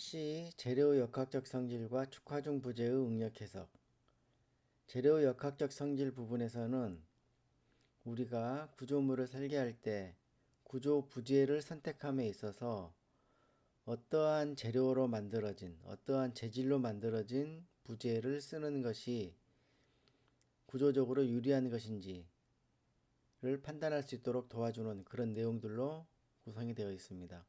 C. 재료 역학적 성질과 축화중 부재의 응력 해석. 재료 역학적 성질 부분에서는 우리가 구조물을 설계할 때 구조 부재를 선택함에 있어서 어떠한 재료로 만들어진, 어떠한 재질로 만들어진 부재를 쓰는 것이 구조적으로 유리한 것인지를 판단할 수 있도록 도와주는 그런 내용들로 구성이 되어 있습니다.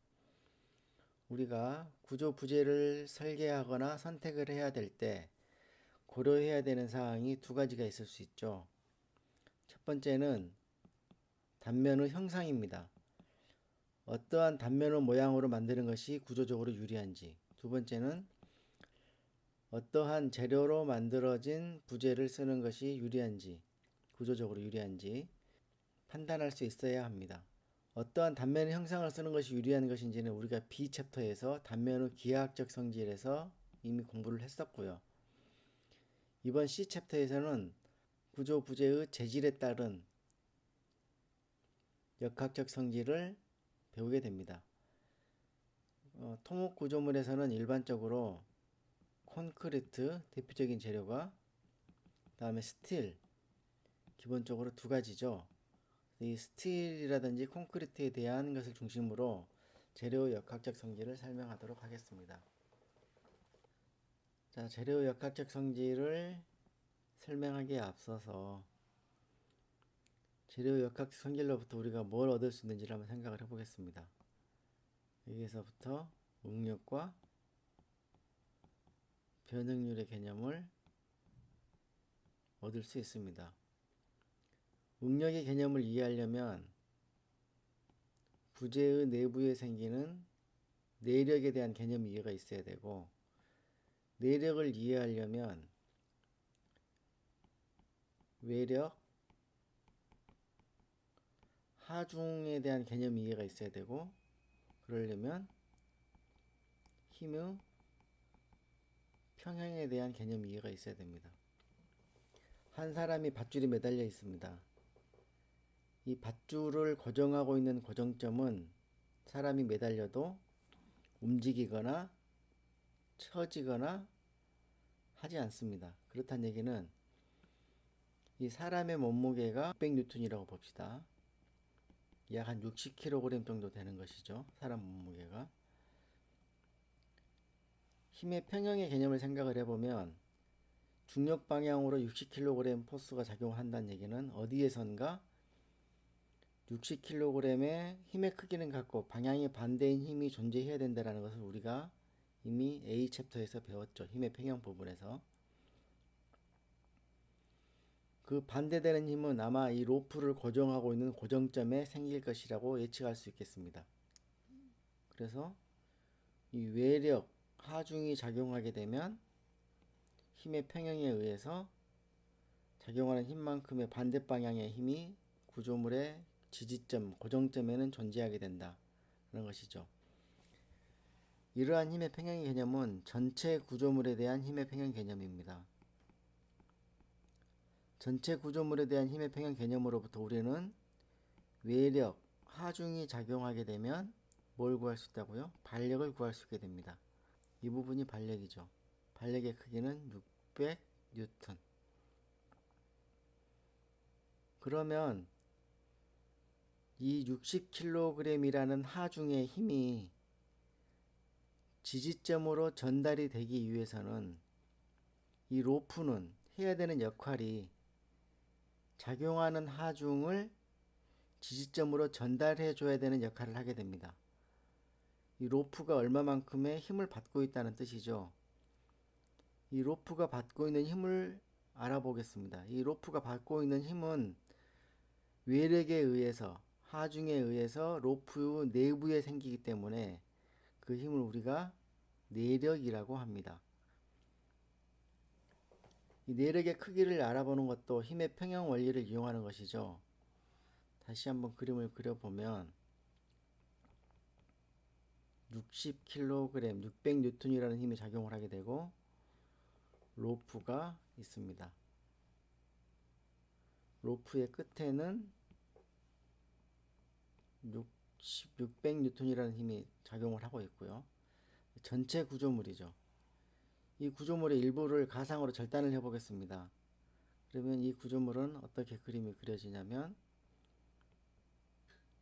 우리가 구조 부재를 설계하거나 선택을 해야 될 때 고려해야 되는 사항이 두 가지가 있을 수 있죠. 첫 번째는 단면의 형상입니다. 어떠한 단면의 모양으로 만드는 것이 구조적으로 유리한지. 두 번째는 어떠한 재료로 만들어진 부재를 쓰는 것이 유리한지, 구조적으로 유리한지 판단할 수 있어야 합니다. 어떠한 단면의 형상을 쓰는 것이 유리한 것인지는 우리가 B 챕터에서 단면의 기하학적 성질에서 이미 공부를 했었고요. 이번 C 챕터에서는 구조 부재의 재질에 따른 역학적 성질을 배우게 됩니다. 토목 구조물에서는 일반적으로 콘크리트 대표적인 재료가, 그다음에 스틸, 기본적으로 두 가지죠. 이 스틸이라든지 콘크리트에 대한 것을 중심으로 재료 역학적 성질을 설명하도록 하겠습니다. 자, 재료 역학적 성질을 설명하기에 앞서서 재료 역학적 성질로부터 우리가 뭘 얻을 수 있는지를 한번 생각을 해보겠습니다. 여기에서부터 응력과 변응률의 개념을 얻을 수 있습니다. 응력의 개념을 이해하려면 부재의 내부에 생기는 내력에 대한 개념 이해가 있어야 되고, 내력을 이해하려면 외력, 하중에 대한 개념 이해가 있어야 되고, 그러려면 힘의 평형에 대한 개념 이해가 있어야 됩니다. 한 사람이 밧줄이 매달려 있습니다. 이 밧줄을 고정하고 있는 고정점은 사람이 매달려도 움직이거나 처지거나 하지 않습니다. 그렇다는 얘기는 이 사람의 몸무게가 600N이라고 봅시다. 약 한 60kg 정도 되는 것이죠. 사람 몸무게가. 힘의 평형의 개념을 생각을 해보면 중력 방향으로 60kg 포스가 작용한다는 얘기는 어디에선가 60kg의 힘의 크기는 같고 방향이 반대인 힘이 존재해야 된다는 것을 우리가 이미 A 챕터에서 배웠죠. 힘의 평형 부분에서. 그 반대되는 힘은 아마 이 로프를 고정하고 있는 고정점에 생길 것이라고 예측할 수 있겠습니다. 그래서 이 외력, 하중이 작용하게 되면 힘의 평형에 의해서 작용하는 힘만큼의 반대 방향의 힘이 구조물의 지지점, 고정점에는 존재하게 된다는 것이죠. 이러한 힘의 평형의 개념은 전체 구조물에 대한 힘의 평형 개념입니다. 전체 구조물에 대한 힘의 평형 개념으로부터 우리는 외력, 하중이 작용하게 되면 뭘 구할 수 있다고요? 반력을 구할 수 있게 됩니다. 이 부분이 반력이죠. 반력의 크기는 600N. 그러면 이 60kg이라는 하중의 힘이 지지점으로 전달이 되기 위해서는 이 로프는 해야 되는 역할이 작용하는 하중을 지지점으로 전달해 줘야 되는 역할을 하게 됩니다. 이 로프가 얼마만큼의 힘을 받고 있다는 뜻이죠. 이 로프가 받고 있는 힘을 알아보겠습니다. 이 로프가 받고 있는 힘은 외력에 의해서, 하중에 의해서 로프 내부에 생기기 때문에 그 힘을 우리가 내력이라고 합니다. 이 내력의 크기를 알아보는 것도 힘의 평형 원리를 이용하는 것이죠. 다시 한번 그림을 그려보면 60kg, 600N이라는 힘이 작용을 하게 되고 로프가 있습니다. 로프의 끝에는 600N이라는 힘이 작용을 하고 있고요. 전체 구조물이죠. 이 구조물의 일부를 가상으로 절단을 해 보겠습니다. 그러면 이 구조물은 어떻게 그림이 그려지냐면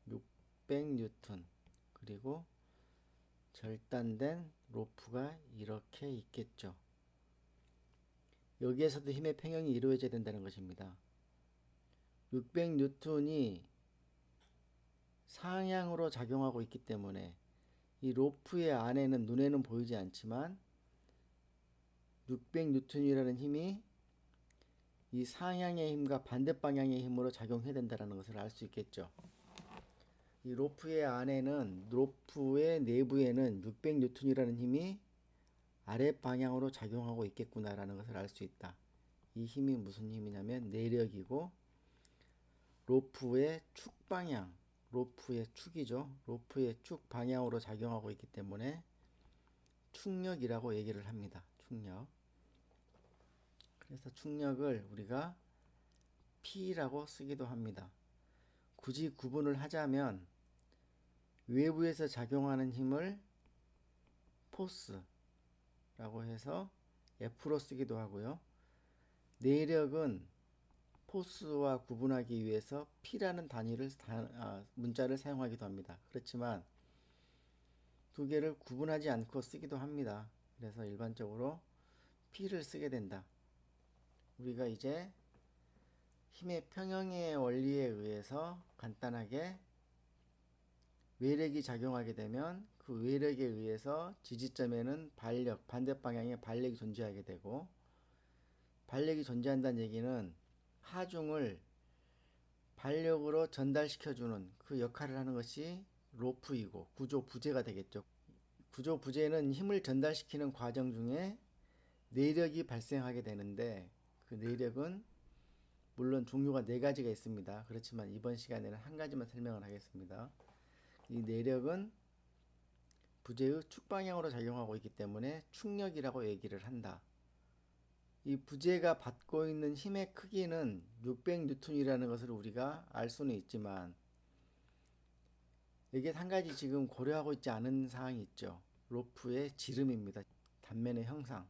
600N 그리고 절단된 로프가 이렇게 있겠죠. 여기에서도 힘의 평형이 이루어져야 된다는 것입니다. 600N이 상향으로 작용하고 있기 때문에 이 로프의 안에는 눈에는 보이지 않지만 600N이라는 힘이 이 상향의 힘과 반대 방향의 힘으로 작용해야 된다는 것을 알 수 있겠죠. 이 로프의 안에는, 로프의 내부에는 600N이라는 힘이 아래 방향으로 작용하고 있겠구나라는 것을 알 수 있다. 이 힘이 무슨 힘이냐면 내력이고, 로프의 축 방향, 로프의 축이죠. 로프의 축 방향으로 작용하고 있기 때문에 축력이라고 얘기를 합니다. 축력. 그래서 축력을 우리가 P라고 쓰기도 합니다. 굳이 구분을 하자면 외부에서 작용하는 힘을 포스라고 해서 F로 쓰기도 하고요. 내력은 포스와 구분하기 위해서 P라는 문자를 사용하기도 합니다. 그렇지만 두 개를 구분하지 않고 쓰기도 합니다. 그래서 일반적으로 P를 쓰게 된다. 우리가 이제 힘의 평형의 원리에 의해서 간단하게 외력이 작용하게 되면 그 외력에 의해서 지지점에는 반력, 반대 방향에 반력이 존재하게 되고, 반력이 존재한다는 얘기는 하중을 반력으로 전달시켜주는 그 역할을 하는 것이 로프이고 구조 부재가 되겠죠. 구조 부재는 힘을 전달시키는 과정 중에 내력이 발생하게 되는데, 그 내력은 물론 종류가 4가지가 있습니다. 그렇지만 이번 시간에는 한 가지만 설명을 하겠습니다. 이 내력은 부재의 축방향으로 작용하고 있기 때문에 축력이라고 얘기를 한다. 이 부재가 받고 있는 힘의 크기는 600N이라는 것을 우리가 알 수는 있지만, 여기에 한 가지 지금 고려하고 있지 않은 사항이 있죠. 로프의 지름입니다. 단면의 형상.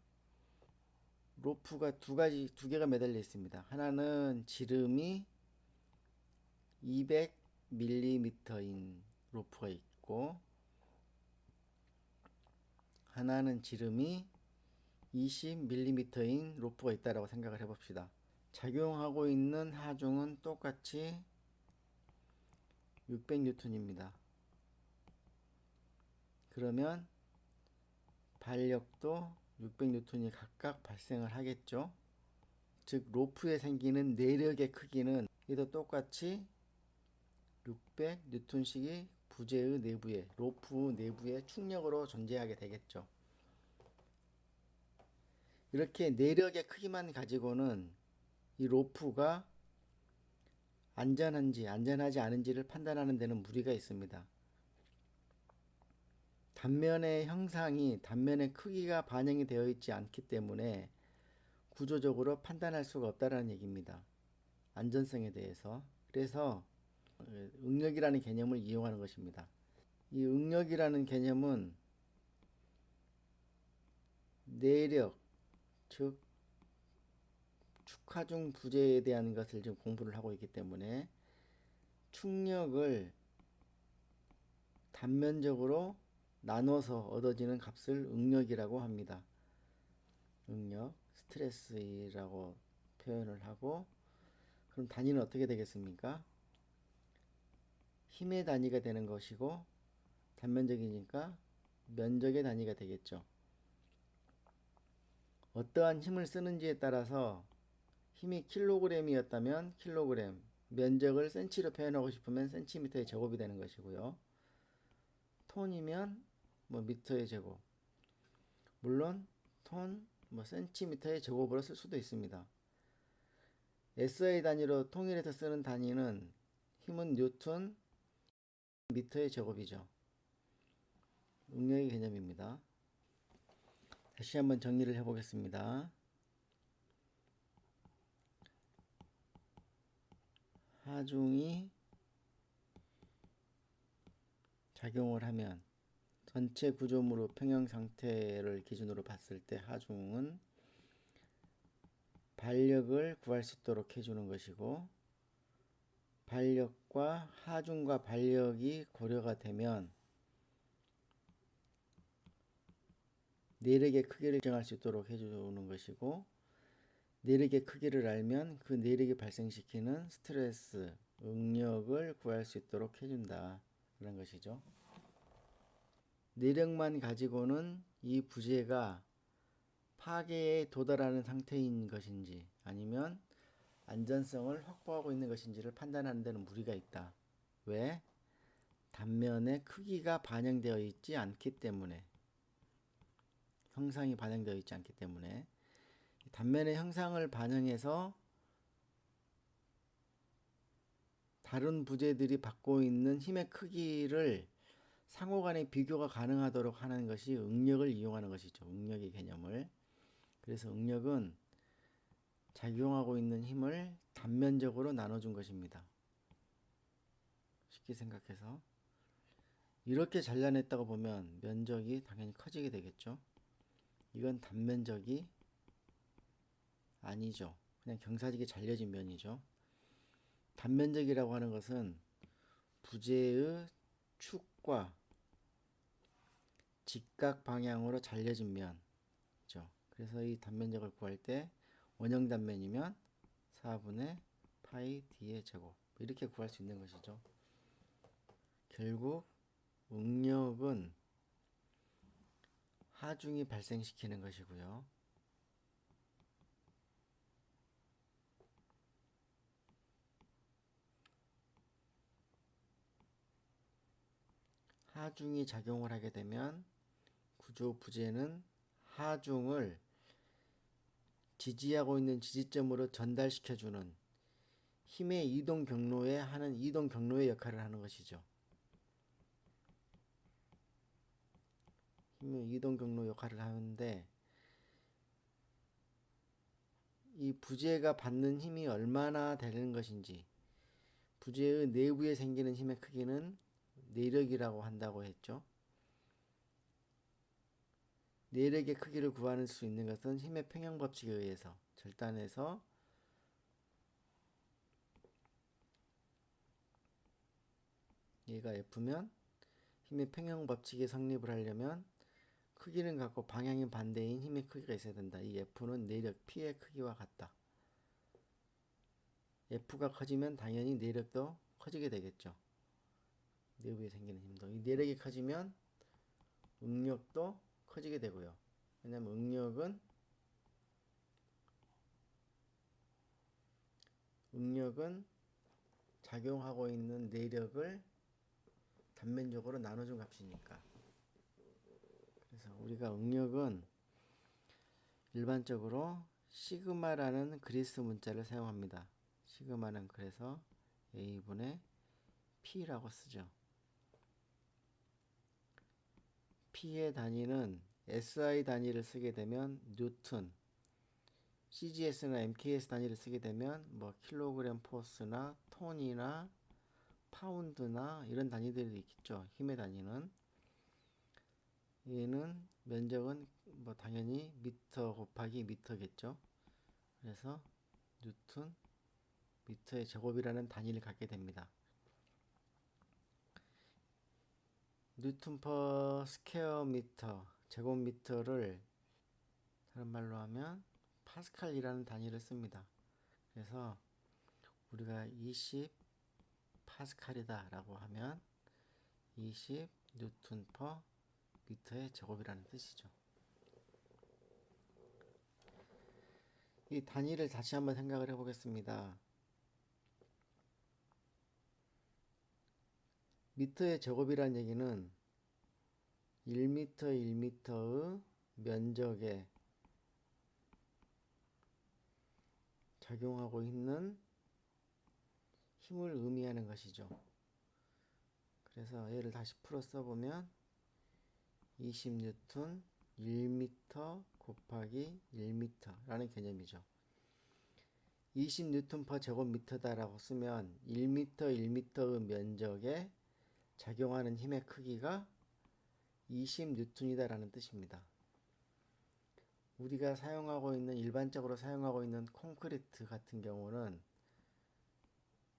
로프가 두 개가 매달려 있습니다. 하나는 지름이 200mm인 로프가 있고, 하나는 지름이 20mm인 로프가 있다라고 생각을 해봅시다. 작용하고 있는 하중은 똑같이 600N입니다. 그러면 반력도 600N이 각각 발생을 하겠죠. 즉 로프에 생기는 내력의 크기는 이도 똑같이 600N씩이 부재의 내부에, 로프 내부에 축력으로 존재하게 되겠죠. 이렇게 내력의 크기만 가지고는 이 로프가 안전한지 안전하지 않은지를 판단하는 데는 무리가 있습니다. 단면의 형상이, 단면의 크기가 반영이 되어 있지 않기 때문에 구조적으로 판단할 수가 없다는 얘기입니다. 안전성에 대해서. 그래서 응력이라는 개념을 이용하는 것입니다. 이 응력이라는 개념은 내력, 즉 축하중 부재에 대한 것을 지금 공부를 하고 있기 때문에 축력을 단면적으로 나눠서 얻어지는 값을 응력이라고 합니다. 응력, 스트레스라고 표현을 하고, 그럼 단위는 어떻게 되겠습니까? 힘의 단위가 되는 것이고, 단면적이니까 면적의 단위가 되겠죠. 어떠한 힘을 쓰는지에 따라서 힘이 킬로그램이었다면 킬로그램, 면적을 센치로 표현하고 싶으면 센티미터의 제곱이 되는 것이고요. 톤이면 미터의 제곱. 물론 톤, 센티미터의 제곱으로 쓸 수도 있습니다. SI 단위로 통일해서 쓰는 단위는 힘은 뉴턴, 미터의 제곱이죠. 응력의 개념입니다. 다시 한번 정리를 해보겠습니다. 하중이 작용을 하면 전체 구조물의 평형 상태를 기준으로 봤을 때 하중은 반력을 구할 수 있도록 해주는 것이고, 반력과 하중과 반력이 고려가 되면 내력의 크기를 정할 수 있도록 해주는 것이고, 내력의 크기를 알면 그 내력이 발생시키는 스트레스, 응력을 구할 수 있도록 해준다. 그런 것이죠. 내력만 가지고는 이 부재가 파괴에 도달하는 상태인 것인지 아니면 안전성을 확보하고 있는 것인지를 판단하는 데는 무리가 있다. 왜? 단면의 크기가 반영되어 있지 않기 때문에, 형상이 반영되어 있지 않기 때문에 단면의 형상을 반영해서 다른 부재들이 받고 있는 힘의 크기를 상호간의 비교가 가능하도록 하는 것이 응력을 이용하는 것이죠. 응력의 개념을. 그래서 응력은 작용하고 있는 힘을 단면적으로 나눠준 것입니다. 쉽게 생각해서 이렇게 잘라냈다고 보면 면적이 당연히 커지게 되겠죠. 이건 단면적이 아니죠. 그냥 경사지게 잘려진 면이죠. 단면적이라고 하는 것은 부재의 축과 직각 방향으로 잘려진 면이죠. 그래서 이 단면적을 구할 때 원형 단면이면 4분의 파이 d의 제곱 이렇게 구할 수 있는 것이죠. 결국 응력은 하중이 발생시키는 것이고요. 하중이 작용을 하게 되면 구조 부재는 하중을 지지하고 있는 지지점으로 전달시켜주는 힘의 이동 경로에 하는 이동 경로의 역할을 하는 것이죠. 힘의 이동 경로 역할을 하는데 이 부재가 받는 힘이 얼마나 되는 것인지, 부재의 내부에 생기는 힘의 크기는 내력이라고 한다고 했죠. 내력의 크기를 구할 수 있는 것은 힘의 평형 법칙에 의해서 절단해서 얘가 F면 힘의 평형 법칙이 성립을 하려면 크기는 같고 방향이 반대인 힘의 크기가 있어야 된다. 이 F는 내력 P의 크기와 같다. F가 커지면 당연히 내력도 커지게 되겠죠. 내부에 생기는 힘도. 이 내력이 커지면 응력도 커지게 되고요. 왜냐하면 응력은 작용하고 있는 내력을 단면적으로 나눠준 값이니까. 그래서 우리가 응력은 일반적으로 시그마라는 그리스 문자를 사용합니다. 시그마는 그래서 A분의 P라고 쓰죠. P의 단위는 SI 단위를 쓰게 되면 뉴턴, CGS나 MKS 단위를 쓰게 되면 뭐 킬로그램 포스나 톤이나 파운드나 이런 단위들이 있겠죠. 힘의 단위는. 얘는 면적은 뭐 당연히 미터 곱하기 미터겠죠. 그래서 뉴턴 미터의 제곱이라는 단위를 갖게 됩니다. 뉴턴 퍼 스퀘어 미터 제곱미터를 다른 말로 하면 파스칼이라는 단위를 씁니다. 그래서 우리가 20 파스칼이다 라고 하면 20 뉴턴 퍼 미터의 제곱이라는 뜻이죠. 이 단위를 다시 한번 생각을 해보겠습니다. 미터의 제곱이라는 얘기는 1m 1m의 면적에 작용하고 있는 힘을 의미하는 것이죠. 그래서 얘를 다시 풀어 써보면 20뉴턴 1m 곱하기 1m 라는 개념이죠. 20뉴턴 퍼 제곱미터다 라고 쓰면 1m 1m의 면적에 작용하는 힘의 크기가 20뉴턴이다 라는 뜻입니다. 우리가 일반적으로 사용하고 있는 콘크리트 같은 경우는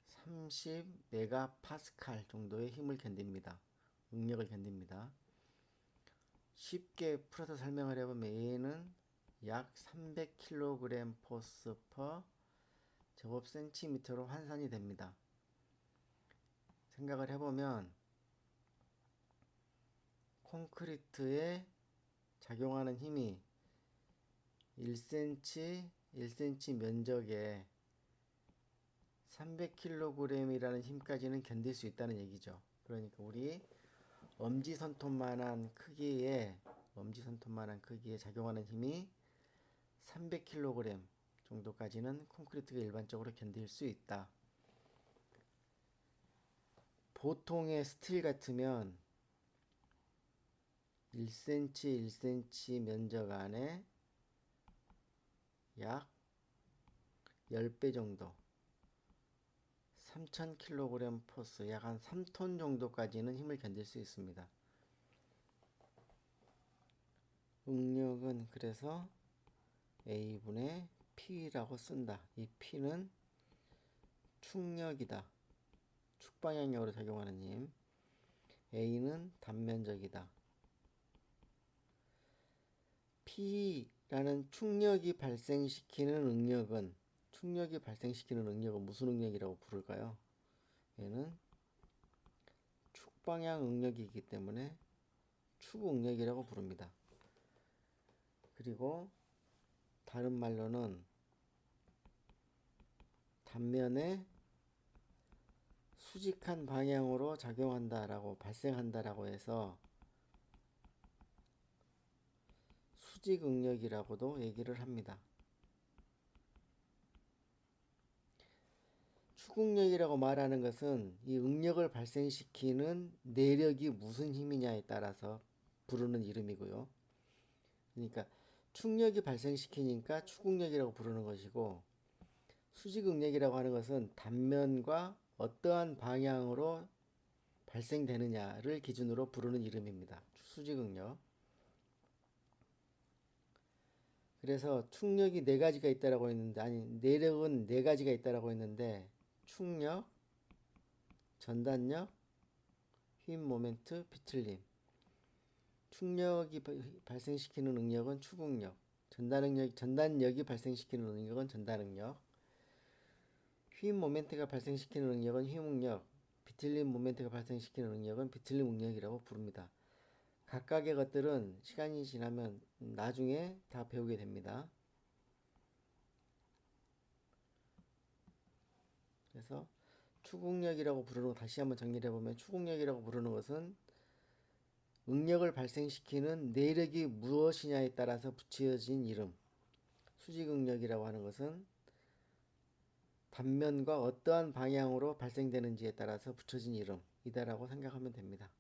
30메가파스칼 정도의 힘을 견딥니다. 응력을 견딥니다. 쉽게 풀어서 설명을 해보면 얘는 약 300kg 포스 퍼 제곱 센티미터로 환산이 됩니다. 생각을 해보면 콘크리트에 작용하는 힘이 1cm 면적에 300kg이라는 힘까지는 견딜 수 있다는 얘기죠. 그러니까 우리 엄지손톱만한 크기에 작용하는 힘이 300kg 정도까지는 콘크리트가 일반적으로 견딜 수 있다. 보통의 스틸 같으면 1cm 면적 안에 약 10배 정도 3000kg 포스 약 한 3톤 정도까지는 힘을 견딜 수 있습니다. 응력은 그래서 A분의 P라고 쓴다. 이 P는 축력이다. 축방향력으로 작용하는 힘. A는 단면적이다. P라는 축력이 발생시키는 응력은 무슨 응력이라고 부를까요? 얘는 축방향 응력이기 때문에 축응력이라고 부릅니다. 그리고 다른 말로는 단면에 수직한 방향으로 발생한다라고 해서 수직응력이라고도 얘기를 합니다. 축응력이라고 말하는 것은 이 응력을 발생시키는 내력이 무슨 힘이냐에 따라서 부르는 이름이고요. 그러니까 축력이 발생시키니까 축응력이라고 부르는 것이고, 수직응력이라고 하는 것은 단면과 어떠한 방향으로 발생되느냐를 기준으로 부르는 이름입니다. 수직응력. 그래서 축력이 내력은 네 가지가 있다라고 했는데, 축력, 전단력, 휨 모멘트, 비틀림. 축력이 발생시키는 응력은 축응력, 전단력이 발생시키는 응력은 전단응력, 휨 모멘트가 발생시키는 응력은 휨응력, 비틀림 모멘트가 발생시키는 응력은 비틀림 응력이라고 부릅니다. 각각의 것들은 시간이 지나면 나중에 다 배우게 됩니다. 그래서 축응력이라고 부르는 거 다시 한번 정리를 해보면, 축응력이라고 부르는 것은 응력을 발생시키는 내력이 무엇이냐에 따라서 붙여진 이름. 수직응력이라고 하는 것은 단면과 어떠한 방향으로 발생되는지에 따라서 붙여진 이름이다라고 생각하면 됩니다.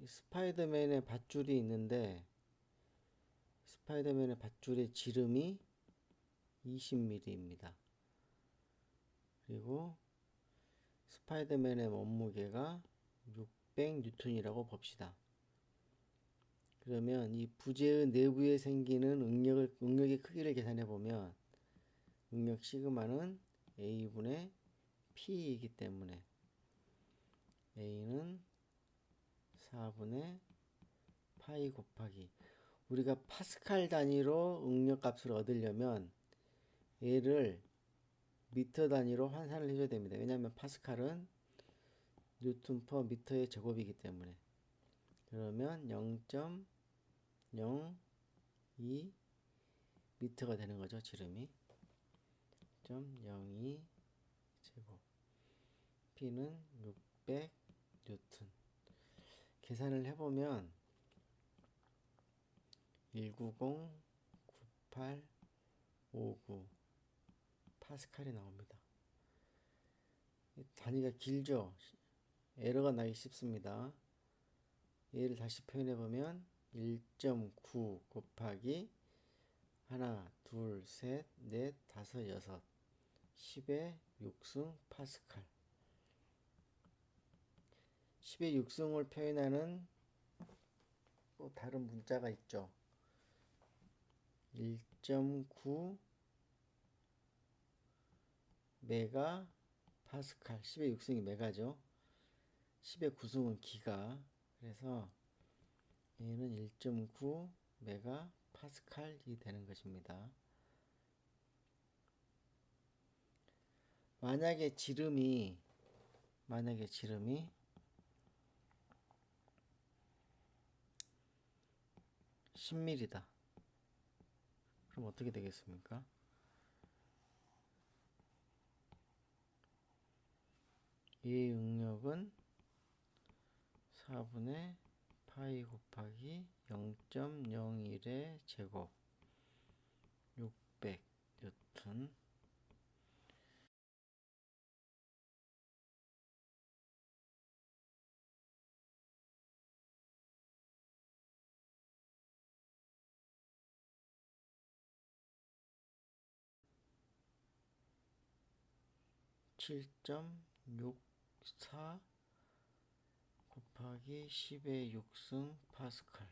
스파이더맨의 밧줄이 있는데, 스파이더맨의 밧줄의 지름이 20mm입니다. 그리고 스파이더맨의 몸무게가 600N이라고 봅시다. 그러면 이 부재의 내부에 생기는 응력의 크기를 계산해 보면, 응력 시그마는 A분의 P이기 때문에 A는 4분의 파이 곱하기, 우리가 파스칼 단위로 응력 값을 얻으려면 얘를 미터 단위로 환산을 해줘야 됩니다. 왜냐하면 파스칼은 뉴턴 퍼 미터의 제곱이기 때문에. 그러면 0.02 미터가 되는 거죠. 지름이 0.02 제곱. P는 600 뉴턴. 계산을 해보면 190-9859 파스칼이 나옵니다. 단위가 길죠. 에러가 나기 쉽습니다. 얘를 다시 표현해보면 1.9 곱하기 하나, 둘, 셋, 넷, 다섯, 여섯, 10의 6승 파스칼. 10의 6승을 표현하는 또 다른 문자가 있죠. 1.9 메가 파스칼, 10의 6승이 메가죠. 10의 9승은 기가. 그래서 얘는 1.9 메가 파스칼이 되는 것입니다. 만약에 지름이 10mm다. 그럼 어떻게 되겠습니까? 이 응력은 4분의 파이 곱하기 0.01의 제곱 600 뉴턴 7.64 곱하기 10의 6승 파스칼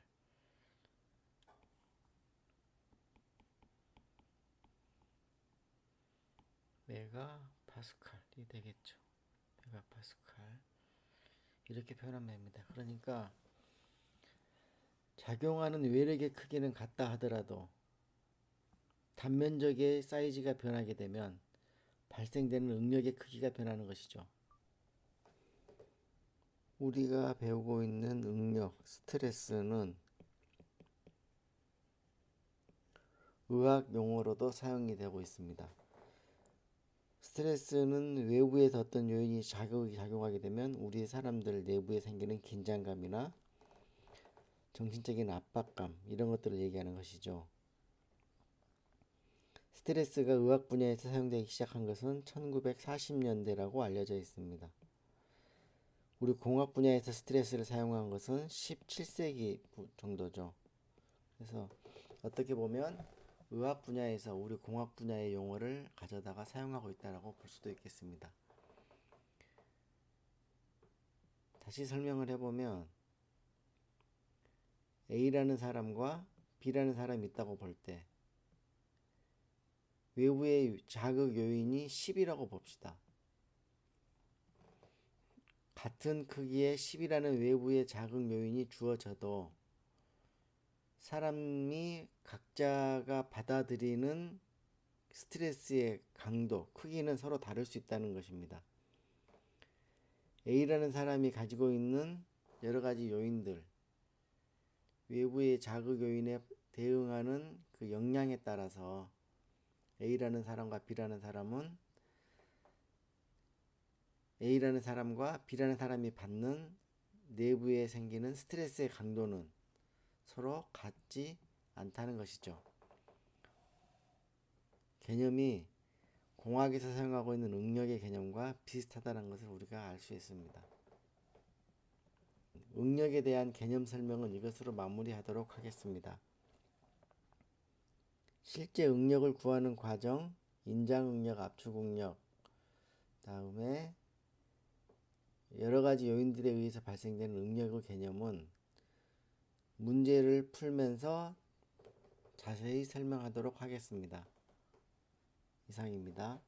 메가 파스칼이 되겠죠. 메가 파스칼 이렇게 표현하면 됩니다. 그러니까 작용하는 외력의 크기는 같다 하더라도 단면적의 사이즈가 변하게 되면 발생되는 응력의 크기가 변하는 것이죠. 우리가 배우고 있는 응력, 스트레스는 의학 용어로도 사용이 되고 있습니다. 스트레스는 외부에서 어떤 요인이 작용하게 되면 우리 사람들 내부에 생기는 긴장감이나 정신적인 압박감 이런 것들을 얘기하는 것이죠. 스트레스가 의학 분야에서 사용되기 시작한 것은 1940년대라고 알려져 있습니다. 우리 공학 분야에서 스트레스를 사용한 것은 17세기 정도죠. 그래서 어떻게 보면 의학 분야에서 우리 공학 분야의 용어를 가져다가 사용하고 있다고 볼 수도 있겠습니다. 다시 설명을 해보면 A라는 사람과 B라는 사람이 있다고 볼 때 외부의 자극 요인이 10이라고 봅시다. 같은 크기의 10이라는 외부의 자극 요인이 주어져도 사람이 각자가 받아들이는 스트레스의 강도, 크기는 서로 다를 수 있다는 것입니다. A라는 사람이 가지고 있는 여러 가지 요인들, 외부의 자극 요인에 대응하는 그 역량에 따라서 A라는 사람과 B라는 사람은 A라는 사람과 B라는 사람이 받는 내부에 생기는 스트레스의 강도는 서로 같지 않다는 것이죠. 개념이 공학에서 사용하고 있는 응력의 개념과 비슷하다는 것을 우리가 알 수 있습니다. 응력에 대한 개념 설명은 이것으로 마무리하도록 하겠습니다. 실제 응력을 구하는 과정, 인장응력, 압축응력, 다음에 여러 가지 요인들에 의해서 발생되는 응력의 개념은 문제를 풀면서 자세히 설명하도록 하겠습니다. 이상입니다.